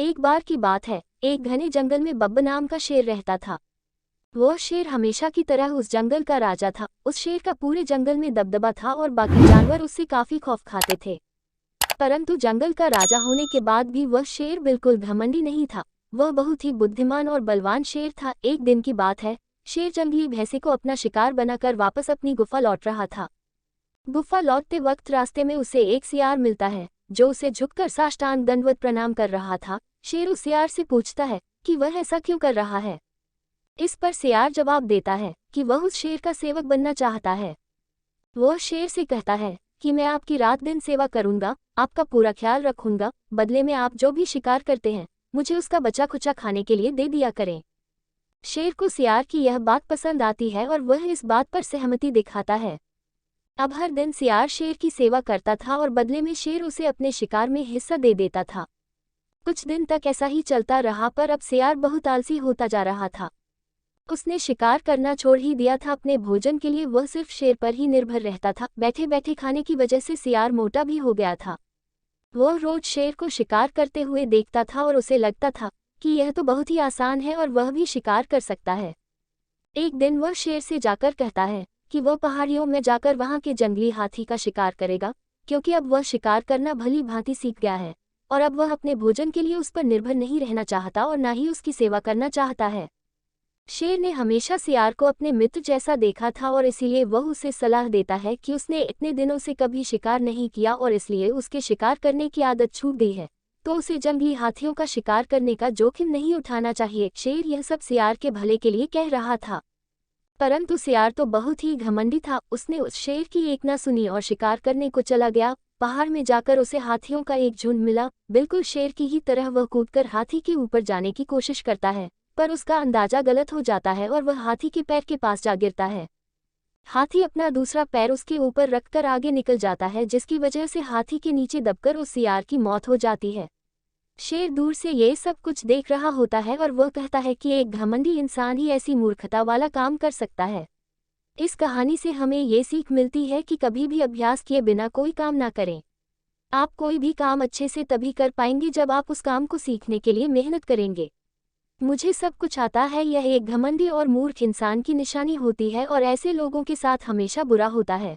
एक बार की बात है, एक घने जंगल में बब्बर नाम का शेर रहता था। वह शेर हमेशा की तरह उस जंगल का राजा था। उस शेर का पूरे जंगल में दबदबा था और बाकी जानवर उससे काफी खौफ खाते थे। परंतु जंगल का राजा होने के बाद भी वह शेर बिल्कुल घमंडी नहीं था। वह बहुत ही बुद्धिमान और बलवान शेर था। एक दिन की बात है, शेर जंगली भैंसे को अपना शिकार बनाकर वापस अपनी गुफा लौट रहा था। गुफा लौटते वक्त रास्ते में उसे एक सियार मिलता है, जो उसे झुककर साष्टांग दंडवत प्रणाम कर रहा था। शेर उस सियार से पूछता है कि वह ऐसा क्यों कर रहा है। इस पर सियार जवाब देता है कि वह उस शेर का सेवक बनना चाहता है। वह शेर से कहता है कि मैं आपकी रात दिन सेवा करूंगा, आपका पूरा ख्याल रखूंगा, बदले में आप जो भी शिकार करते हैं मुझे उसका बचा खुचा खाने के लिए दे दिया करें। शेर को सियार की यह बात पसंद आती है और वह इस बात पर सहमति दिखाता है। अब हर दिन सियार शेर की सेवा करता था और बदले में शेर उसे अपने शिकार में हिस्सा दे देता था। कुछ दिन तक ऐसा ही चलता रहा, पर अब सियार बहुत आलसी होता जा रहा था। उसने शिकार करना छोड़ ही दिया था। अपने भोजन के लिए वह सिर्फ शेर पर ही निर्भर रहता था। बैठे बैठे खाने की वजह से सियार मोटा भी हो गया था। वह रोज शेर को शिकार करते हुए देखता था और उसे लगता था कि यह तो बहुत ही आसान है और वह भी शिकार कर सकता है। एक दिन वह शेर से जाकर कहता है कि वह पहाड़ियों में जाकर वहां के जंगली हाथी का शिकार करेगा, क्योंकि अब वह शिकार करना भली भांति सीख गया है और अब वह अपने भोजन के लिए उस पर निर्भर नहीं रहना चाहता और न ही उसकी सेवा करना चाहता है। शेर ने हमेशा सियार को अपने मित्र जैसा देखा था और इसीलिए वह उसे सलाह देता है कि उसने इतने दिनों से कभी शिकार नहीं किया और इसलिए उसके शिकार करने की आदत छूट गई है, तो उसे जंगली हाथियों का शिकार करने का जोखिम नहीं उठाना चाहिए। शेर यह सब सियार के भले के लिए कह रहा था, परंतु सियार तो बहुत ही घमंडी था। उसने उस शेर की एक ना सुनी और शिकार करने को चला गया। पहाड़ में जाकर उसे हाथियों का एक झुंड मिला। बिल्कुल शेर की ही तरह वह कूदकर हाथी के ऊपर जाने की कोशिश करता है, पर उसका अंदाजा गलत हो जाता है और वह हाथी के पैर के पास जा गिरता है। हाथी अपना दूसरा पैर उसके ऊपर रखकर आगे निकल जाता है, जिसकी वजह से हाथी के नीचे दबकर उस सियार की मौत हो जाती है। शेर दूर से ये सब कुछ देख रहा होता है और वह कहता है कि एक घमंडी इंसान ही ऐसी मूर्खता वाला काम कर सकता है। इस कहानी से हमें ये सीख मिलती है कि कभी भी अभ्यास किए बिना कोई काम ना करें। आप कोई भी काम अच्छे से तभी कर पाएंगे जब आप उस काम को सीखने के लिए मेहनत करेंगे। मुझे सब कुछ आता है, यह एक घमंडी और मूर्ख इंसान की निशानी होती है और ऐसे लोगों के साथ हमेशा बुरा होता है।